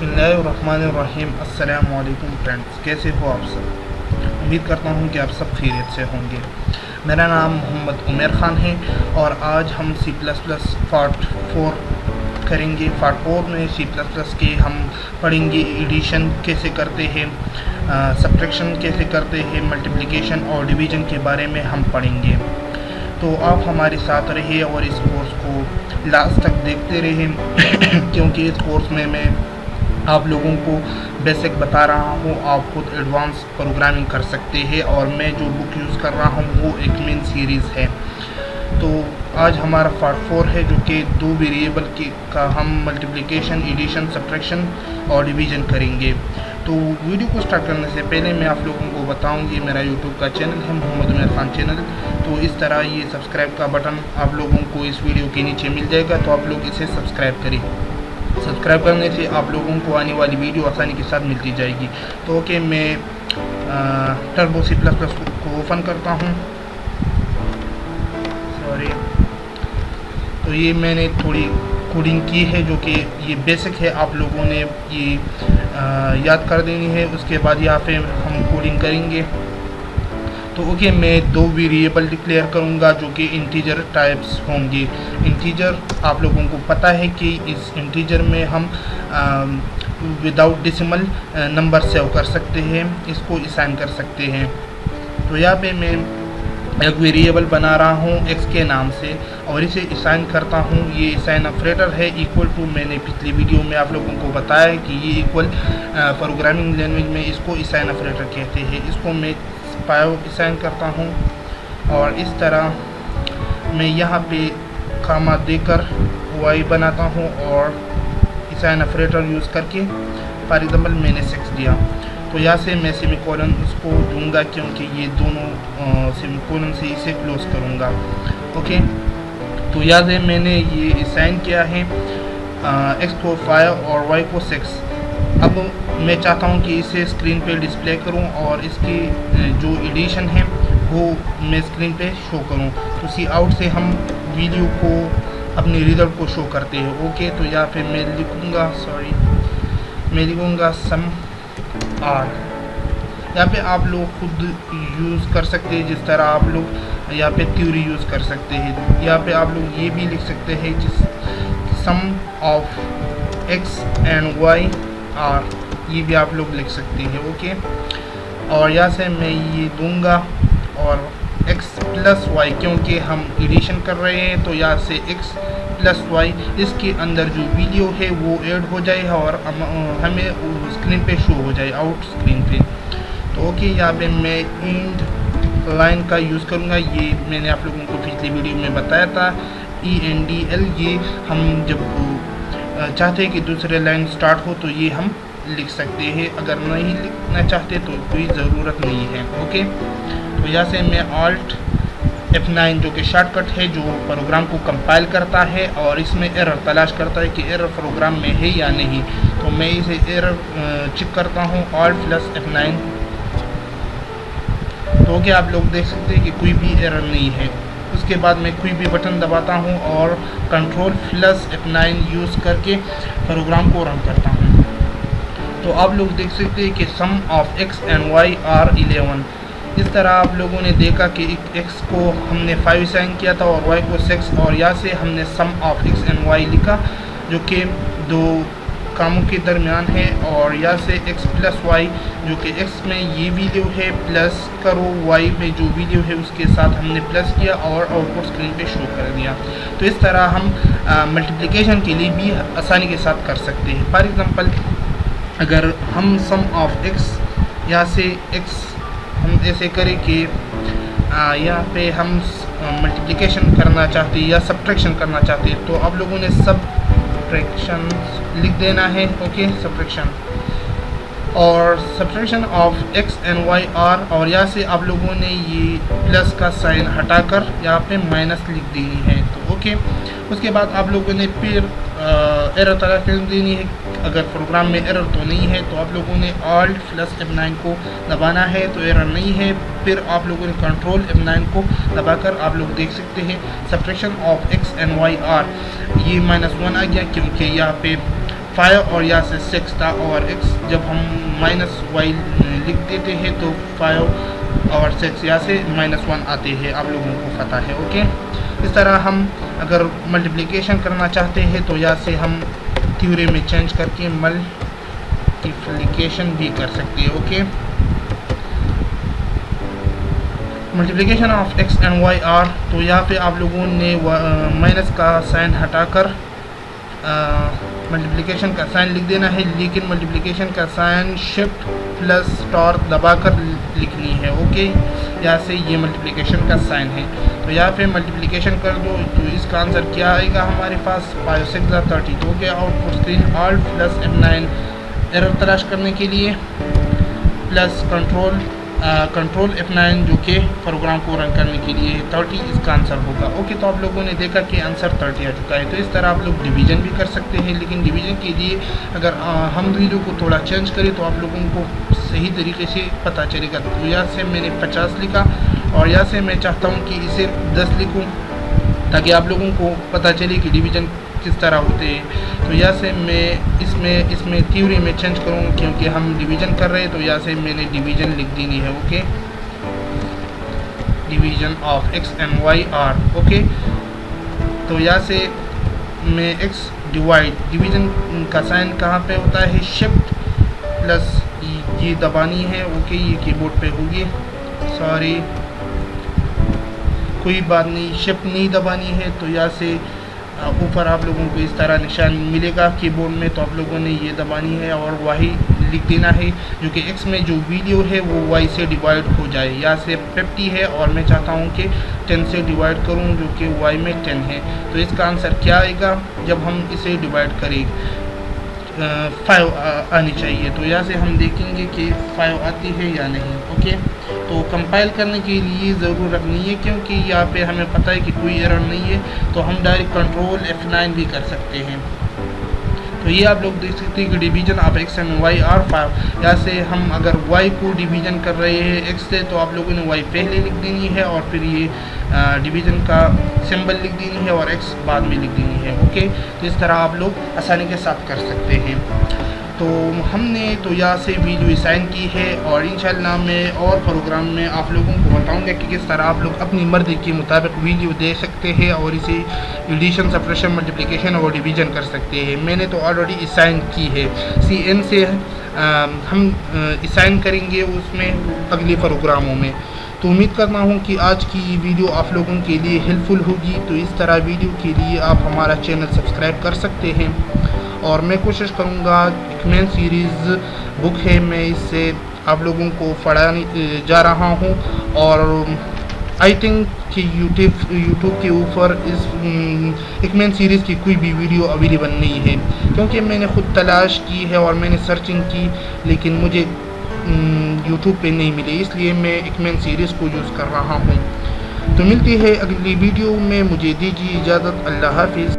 बिस्मिल्लाहिर्रहमानिर्रहीम। अस्सलामु अलैकुम फ्रेंड्स, कैसे हो आप सब। उम्मीद करता हूँ कि आप सब खैरियत से होंगे। मेरा नाम मोहम्मद उमर ख़ान है और आज हम C++ पार्ट 4 करेंगे। पार्ट 4 में C++ के हम पढ़ेंगे एडिशन कैसे करते हैं, सब्ट्रैक्शन कैसे करते हैं, मल्टीप्लिकेशन और डिवीज़न के बारे में हम पढ़ेंगे। तो आप हमारे साथ रहिए और इस कोर्स को लास्ट तक देखते रहें क्योंकि इस कोर्स में मैं आप लोगों को बेसिक बता रहा हूँ। आप खुद एडवांस प्रोग्रामिंग कर सकते हैं और मैं जो बुक यूज़ कर रहा हूँ वो एक मेन सीरीज़ है। तो आज हमारा पार्ट 4 है जो कि 2 वेरिएबल का हम मल्टीप्लिकेशन, एडिशन, सब्ट्रैक्शन और डिवीज़न करेंगे। तो वीडियो को स्टार्ट करने से पहले मैं आप लोगों को बताऊंगी मेरा यूट्यूब का चैनल है मोहम्मद उमर ख़ान चैनल। तो इस तरह ये सब्सक्राइब का बटन आप लोगों को इस वीडियो के नीचे मिल जाएगा, तो आप लोग इसे सब्सक्राइब करें। सब्सक्राइब करने से आप लोगों को आने वाली वीडियो आसानी के साथ मिलती जाएगी। तो ओके, मैं टर्बो C++ को ओपन करता हूँ। सॉरी, तो ये मैंने थोड़ी कोडिंग की है जो कि ये बेसिक है, आप लोगों ने ये याद कर देनी है। उसके बाद यहाँ पे हम कोडिंग करेंगे। तो ओके, मैं 2 वेरिएबल डिक्लेयर करूँगा जो कि इंटीजर टाइप्स होंगे। इंटीजर आप लोगों को पता है कि इस इंटीजर में हम विदाउट डेसिमल नंबर सेव कर सकते हैं, इसको असाइन कर सकते हैं। तो यहाँ पे मैं एक वेरिएबल बना रहा हूँ x के नाम से और इसे असाइन करता हूँ। ये असाइन ऑपरेटर है इक्वल टू, मैंने पिछली वीडियो में आप लोगों को बताया है कि ये इक्वल प्रोग्रामिंग लैंग्वेज में इसको असाइन ऑपरेटर कहते हैं। इसको मैं पायो असाइन करता हूँ और इस तरह मैं यहाँ पे कामा देकर y बनाता हूँ और असाइन ऑपरेटर यूज़ करके फॉर एग्जाम्पल मैंने 6 दिया। तो यहाँ से मैं सेमीकोलन उसको दूंगा क्योंकि ये दोनों सेमीकोलन से इसे क्लोज करूँगा। ओके, तो यहाँ से मैंने ये असाइन किया है x को 5 और y को 6। अब मैं चाहता हूँ कि इसे स्क्रीन पे डिस्प्ले करूँ और इसकी जो एडिशन है वो मैं स्क्रीन पे शो करूँ। तो सी आउट से हम वीडियो को अपने रिजल्ट को शो करते हैं। ओके, तो यहाँ पे मैं लिखूँगा सम आर। यहाँ पे आप लोग खुद यूज़ कर सकते हैं जिस तरह आप लोग यहाँ पे थ्योरी यूज़ कर सकते हैं। यहाँ पे आप लोग ये भी लिख सकते हैं जिस sum of x and y are, ये भी आप लोग लिख सकते हैं। ओके, और यहाँ से मैं ये दूंगा और x प्लस वाई, क्योंकि हम एडिशन कर रहे हैं तो यहाँ से x प्लस वाई इसके अंदर जो वीडियो है वो ऐड हो जाए और हमें स्क्रीन पे शो हो जाए आउट स्क्रीन पे। तो ओके, यहाँ पे मैं इंड लाइन का यूज़ करूँगा। ये मैंने आप लोगों को पिछली वीडियो में बताया था, ENDL। ये हम जब चाहते हैं कि दूसरे लाइन स्टार्ट हो तो ये हम लिख सकते हैं, अगर नहीं लिखना चाहते तो कोई ज़रूरत नहीं है। ओके, तो यहाँ से मैं Alt F9 जो कि शॉर्टकट है जो प्रोग्राम को कंपाइल करता है और इसमें एरर तलाश करता है कि एरर प्रोग्राम में है या नहीं। तो मैं इसे एरर चेक करता हूँ Alt प्लस F9। तो क्या आप लोग देख सकते हैं कि कोई भी एरर नहीं है। उसके बाद मैं कोई भी बटन दबाता हूँ और कंट्रोल प्लस F9 यूज़ करके प्रोग्राम को रन करता हूँ। तो आप लोग देख सकते हैं कि sum of x and y are 11। इस तरह आप लोगों ने देखा कि x को हमने 5 असाइन किया था और y को 6, और यहाँ से हमने सम ऑफ x एंड y लिखा जो कि 2 कामों के दरमियान है। और यहाँ से x प्लस वाई जो कि x में ये वीडियो है प्लस करो, y में जो वीडियो है उसके साथ हमने प्लस किया और आउटपुट स्क्रीन पे शो कर दिया। तो इस तरह हम मल्टीप्लिकेशन के लिए भी आसानी के साथ कर सकते हैं। फॉर एग्ज़ाम्पल, अगर हम सम ऑफ x यहाँ से x हम ऐसे करें कि यहाँ पे हम मल्टीप्लिकेशन करना चाहते हैं या सब्ट्रैक्शन करना चाहते हैं, तो आप लोगों ने सब्ट्रैक्शन लिख देना है। ओके, सब्ट्रैक्शन और subtraction of x and y are, और यहाँ से आप लोगों ने ये प्लस का साइन हटाकर यहाँ पे माइनस लिख देनी है। तो ओके, उसके बाद आप लोगों ने फिर एरर तलाश कर देनी है। अगर प्रोग्राम में एरर तो नहीं है तो आप लोगों ने Alt प्लस F9 को दबाना है, तो एरर नहीं है। फिर आप लोगों ने कंट्रोल F9 को दबाकर आप लोग देख सकते हैं subtraction of x and y are, ये -1 आ गया क्योंकि यहाँ पे 5 और यहाँ से 6 था, और x जब हम -y लिख देते हैं तो 5 और 6 यहाँ से -1 आते हैं, आप लोगों को पता है। ओके, इस तरह हम अगर मल्टीप्लिकेशन करना चाहते हैं तो यहाँ से हम थ्योरी में चेंज करके मल्टीप्लिकेशन भी कर सकते हैं। Okay, multiplication of x and y are, तो यहाँ पे आप लोगों ने माइनस का साइन हटाकर मल्टीप्लिकेशन का साइन लिख देना है, लेकिन मल्टीप्लिकेशन का साइन शिफ्ट प्लस स्टार दबाकर लिखनी है। ओके, यहाँ से ये मल्टीप्लिकेशन का साइन है, तो यहाँ पे मल्टीप्लिकेशन कर दो तो इसका आंसर क्या आएगा हमारे पास 5 6 30। तो okay, output screen Alt + F9 error तलाश करने के लिए प्लस कंट्रोल F9 जो कि प्रोग्राम को रन करने के लिए 30 इसका आंसर होगा। ओके, तो आप लोगों ने देखा कि आंसर 30 आ चुका है। तो इस तरह आप लोग डिवीजन भी कर सकते हैं, लेकिन डिवीजन के लिए अगर हम वीडियो को थोड़ा चेंज करें तो आप लोगों को सही तरीके से पता चलेगा। तो यहाँ से मैंने 50 लिखा और यहाँ से मैं चाहता हूँ कि इसे 10 लिखूँ ताकि आप लोगों को पता चले कि डिवीजन किस तरह होते हैं। तो यहाँ से मैं इसमें थ्योरी में चेंज करूँगा क्योंकि हम डिवीजन कर रहे हैं, तो यहाँ से मैंने डिवीजन लिख देनी है। Okay, division of x and y are. Okay, तो यहाँ से मैं x डिवीजन का साइन कहाँ पे होता है, शिफ्ट प्लस ये दबानी है। ओके, ये कीबोर्ड पे होगी, सॉरी कोई बात नहीं, शिफ्ट नहीं दबानी है। तो यहाँ से ऊपर आप लोगों को इस तरह निशान मिलेगा कीबोर्ड में, तो आप लोगों ने ये दबानी है और वही लिख देना है जो कि x में जो वैल्यू है वो y से डिवाइड हो जाए। यहाँ से 50 है और मैं चाहता हूँ कि 10 से डिवाइड करूँ जो कि y में 10 है। तो इसका आंसर क्या आएगा जब हम इसे डिवाइड करें, 5 आनी चाहिए। तो यहाँ से हम देखेंगे कि 5 आती है या नहीं। ओके, तो कंपाइल करने के लिए ज़रूरत नहीं है क्योंकि यहाँ पे हमें पता है कि कोई एरर नहीं है, तो हम डायरेक्ट कंट्रोल F9 भी कर सकते हैं। तो ये आप लोग देख सकते हैं कि division of x and y are 5। यहाँ से हम अगर y को डिवीजन कर रहे हैं x से तो आप लोगों ने y पहले लिख देनी है और फिर ये डिवीजन का सिंबल लिख देनी है और x बाद में लिख देनी है। ओके, तो इस तरह आप लोग आसानी के साथ कर सकते हैं। तो हमने तो यहाँ से वीडियो साइन की है और इंशाल्लाह मैं और प्रोग्राम में आप लोगों को बताऊंगा कि किस तरह आप लोग अपनी मर्ज़ी के मुताबिक वीडियो दे सकते हैं और इसे एडिशन, सब्ट्रैक्शन, मल्टीप्लिकेशन और डिवीजन कर सकते हैं। मैंने तो ऑलरेडी असाइन की है, CN से हम असाइन करेंगे उसमें अगले प्रोग्रामों में। तो उम्मीद करता हूँ कि आज की वीडियो आप लोगों के लिए हेल्पफुल होगी। तो इस तरह वीडियो के लिए आप हमारा चैनल सब्सक्राइब कर सकते हैं और मैं कोशिश करूँगा, इकमैन सीरीज़ बुक है, मैं इससे आप लोगों को पढ़ाने जा रहा हूँ और आई थिंक कि यूट्यूब के ऊपर इस इकमैन सीरीज़ की कोई भी वीडियो अवेलेबल नहीं है क्योंकि मैंने ख़ुद तलाश की है और मैंने सर्चिंग की, लेकिन मुझे यूट्यूब पे नहीं मिले, इसलिए मैं इकमैन सीरीज़ को यूज़ कर रहा हूँ। तो मिलती है अगली वीडियो में, मुझे दीजिए इजाज़त, अल्लाह हाफिज़।